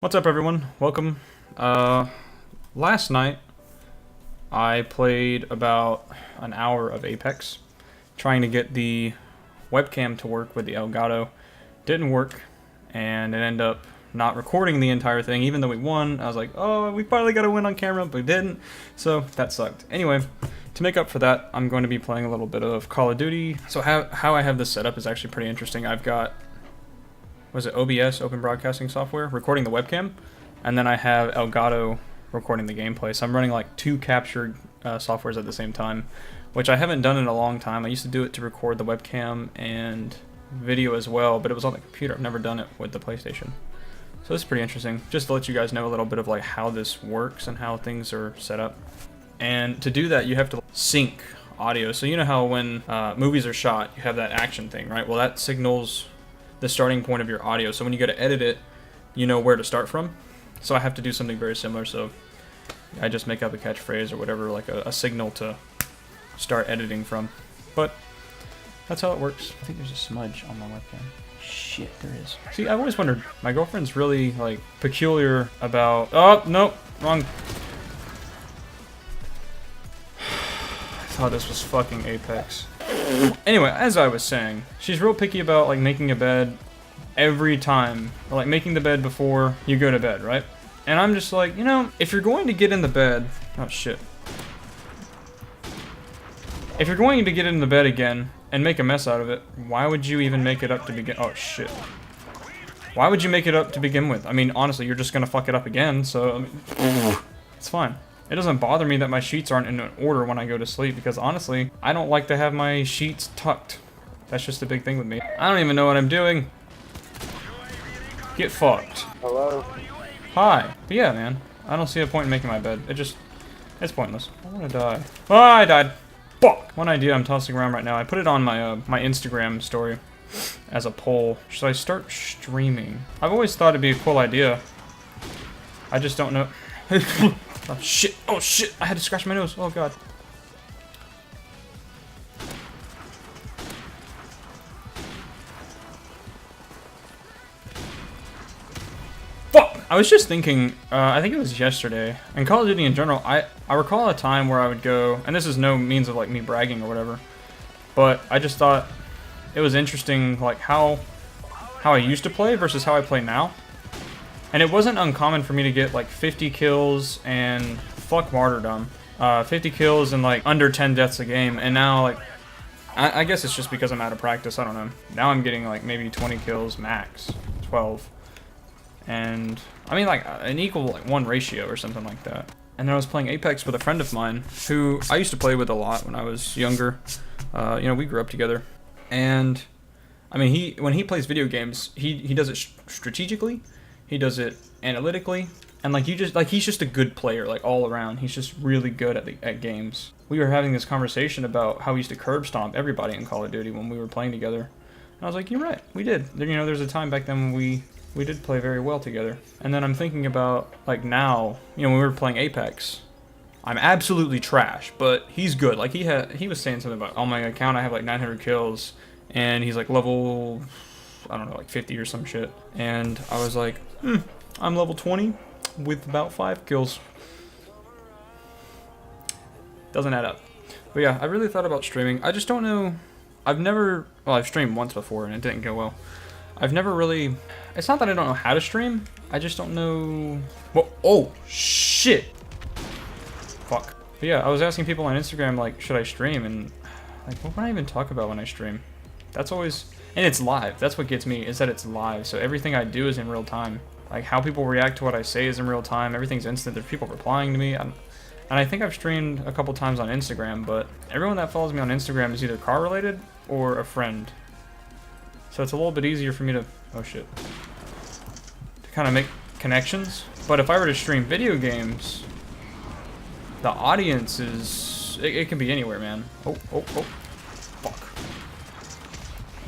What's up, everyone? Welcome. Last night I played about an hour of Apex, trying to get the webcam to work with the Elgato. Didn't work, and it ended up not recording the entire thing. Even though we won, I was like, oh, we finally got to win on camera, but we didn't, so that sucked. Anyway, to make up for that, I'm going to be playing a little bit of Call of Duty. So how I have this set up is actually pretty interesting. I've got, was it OBS, Open Broadcasting Software, recording the webcam, and then I have Elgato recording the gameplay. So I'm running like two captured softwares at the same time, which I haven't done in a long time. I used to do it to record the webcam and video as well, but it was on the computer. I've never done it with the PlayStation. So this is pretty interesting, just to let you guys know a little bit of like how this works and how things are set up. And to do that, you have to sync audio. So you know how when movies are shot, you have that action thing, right? Well, that signals the starting point of your audio, so when you go to edit it, you know where to start from. So I have to do something very similar, so I just make up a catchphrase or whatever, like a signal to start editing from. But that's how it works. I think there's a smudge on my webcam. Shit, there is. See, I've always wondered, my girlfriend's really like peculiar about, oh, nope, wrong. I thought this was fucking Apex. Anyway, as I was saying, she's real picky about like making a bed every time, or like making the bed before you go to bed, right? And I'm just like, you know, if you're going to get in the bed, oh shit. If you're going to get in the bed again and make a mess out of it, why would you even make it up to begin? Oh shit. Why would you make it up to begin with? I mean, honestly, you're just gonna fuck it up again, so I mean, it's fine. It doesn't bother me that my sheets aren't in order when I go to sleep, because honestly, I don't like to have my sheets tucked. That's just a big thing with me. I don't even know what I'm doing. Get fucked. Hello? Hi. But yeah, man, I don't see a point in making my bed. It's pointless. I wanna die. Oh, I died. Fuck. One idea I'm tossing around right now, I put it on my, my Instagram story as a poll. Should I start streaming? I've always thought it'd be a cool idea. I just don't know. Oh shit, oh shit, I had to scratch my nose, oh god. Fuck! I was just thinking, I think it was yesterday, in Call of Duty in general, I recall a time where I would go, and this is no means of like me bragging or whatever, but I just thought it was interesting like how I used to play versus how I play now. And it wasn't uncommon for me to get like 50 kills and fuck martyrdom. 50 kills and like under 10 deaths a game. And now like, I guess it's just because I'm out of practice, I don't know. Now I'm getting like maybe 20 kills max, 12. And I mean like an equal like 1 ratio or something like that. And then I was playing Apex with a friend of mine who I used to play with a lot when I was younger. You know, we grew up together. And I mean, when he plays video games, he does it strategically. He does it analytically, and like he's just a good player, like all around. He's just really good at games. We were having this conversation about how we used to curb stomp everybody in Call of Duty when we were playing together. And I was like, you're right, we did. You know, there's a time back then when we did play very well together. And then I'm thinking about like now, you know, when we were playing Apex, I'm absolutely trash, but he's good. Like he was saying something about on my account I have like 900 kills, and he's like level, I don't know, like 50 or some shit. And I was like, I'm level 20 with about 5 kills. Doesn't add up. But yeah, I really thought about streaming. I just don't know. I've streamed once before and it didn't go well. I've never really, it's not that I don't know how to stream. I just don't know. Well, oh, shit. Fuck. But yeah, I was asking people on Instagram, like, should I stream? And like, what would I even talk about when I stream? That's always, and it's live. That's what gets me, is that it's live. So everything I do is in real time. Like how people react to what I say is in real time. Everything's instant. There's people replying to me. And I think I've streamed a couple times on Instagram, but everyone that follows me on Instagram is either car related or a friend. So it's a little bit easier for me to, oh shit, to kind of make connections. But if I were to stream video games, the audience is, it can be anywhere, man. Oh, fuck.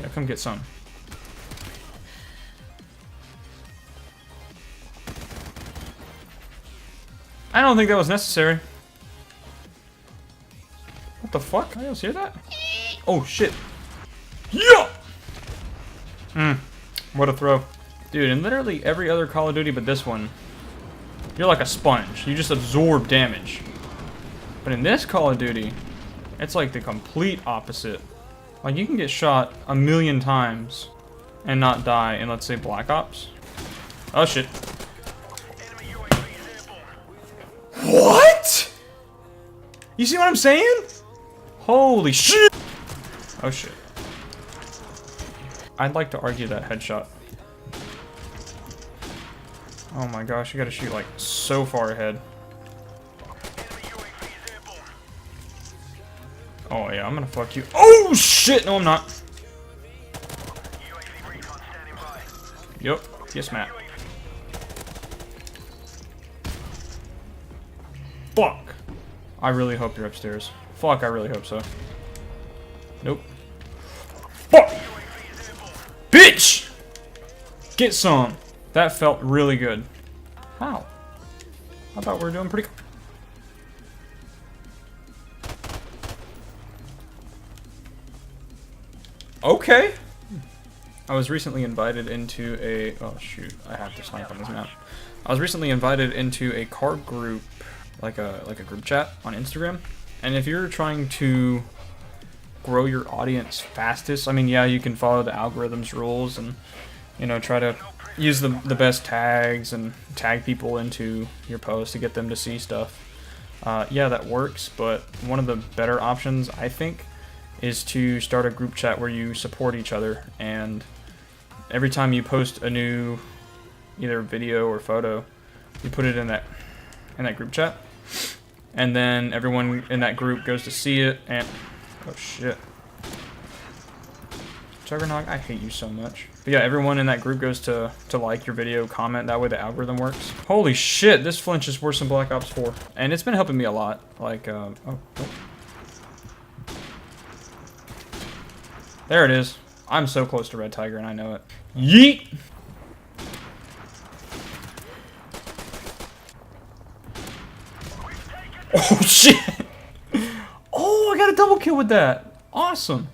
Yeah, come get some. I don't think that was necessary. What the fuck? I didn't hear that. Oh shit. Yeah! What a throw. Dude, in literally every other Call of Duty but this one, you're like a sponge. You just absorb damage. But in this Call of Duty, it's like the complete opposite. Like, you can get shot 1,000,000 times and not die in, let's say, Black Ops. Oh, shit. What? You see what I'm saying? Holy shit! Oh, shit. I'd like to argue that headshot. Oh my gosh, you gotta shoot like so far ahead. Oh yeah, I'm gonna fuck you. Oh shit! No, I'm not. Yup. Yes, Matt. Fuck. I really hope you're upstairs. Fuck, I really hope so. Nope. Fuck! Bitch! Get some. That felt really good. How? I thought we were doing pretty good. Okay. I was recently invited into a... Oh, shoot. I have to snipe on this map. I was recently invited into a car group, like a group chat on Instagram. And if you're trying to grow your audience fastest, I mean, yeah, you can follow the algorithm's rules and, you know, try to use the best tags and tag people into your post to get them to see stuff. Yeah, that works, but one of the better options, I think, is to start a group chat where you support each other, and every time you post a new either video or photo, you put it in that group chat, and then everyone in that group goes to see it, and oh shit. Juggernog, I hate you so much. But yeah, everyone in that group goes to like your video, comment, that way the algorithm works. Holy shit, this flinch is worse than Black Ops 4. And it's been helping me a lot. Like, oh. There it is. I'm so close to Red Tiger and I know it. Yeet! Oh shit! Oh, I got a double kill with that. Awesome.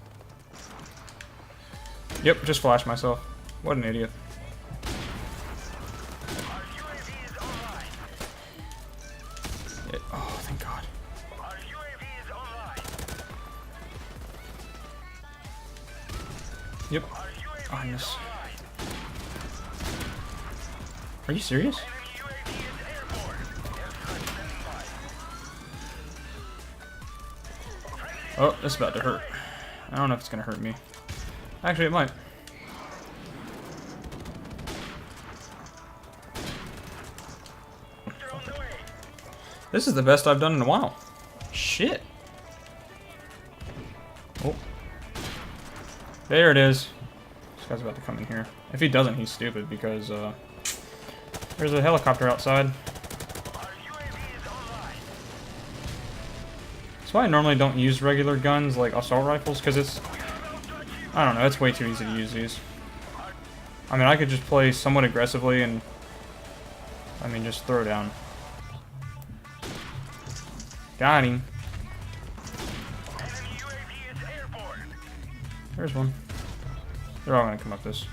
Yep, just flashed myself. What an idiot. Oh, thank God. Yep. Oh, I miss. Are you serious? Oh, this is about to hurt. I don't know if it's gonna hurt me. Actually, it might. This is the best I've done in a while. Shit. Oh. There it is. This guy's about to come in here. If he doesn't, he's stupid because there's a helicopter outside. That's why I normally don't use regular guns like assault rifles, because it's... I don't know, it's way too easy to use these. I mean, I could just play somewhat aggressively and... I mean, just throw down. Got him. There's one. They're all gonna come up this.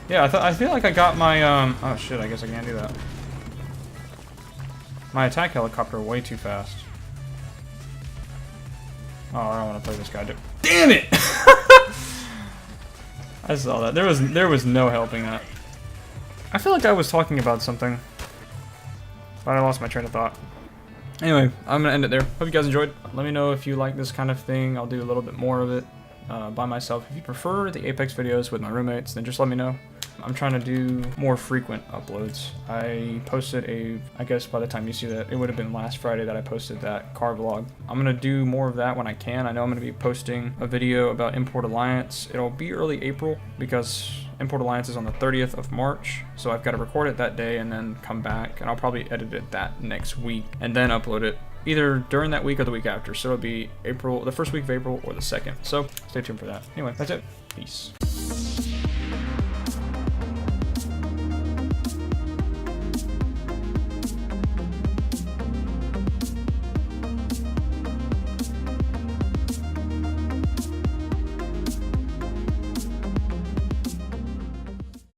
Yeah, I feel like I got my oh shit, I guess I can't do that. My attack helicopter way too fast. Oh, I don't want to play this guy. Damn it! I saw that. There was no helping that. I feel like I was talking about something, but I lost my train of thought. Anyway, I'm gonna end it there. Hope you guys enjoyed. Let me know if you like this kind of thing. I'll do a little bit more of it by myself. If you prefer the Apex videos with my roommates, then just let me know. I'm trying to do more frequent uploads. I posted I guess by the time you see that, it would have been last Friday that I posted that car vlog. I'm gonna do more of that when I can. I know I'm gonna be posting a video about Import Alliance. It'll be early April because Import Alliance is on the 30th of March. So I've got to record it that day and then come back, and I'll probably edit it that next week and then upload it either during that week or the week after. So it'll be the first week of April or the second. So stay tuned for that. Anyway, that's it. Peace.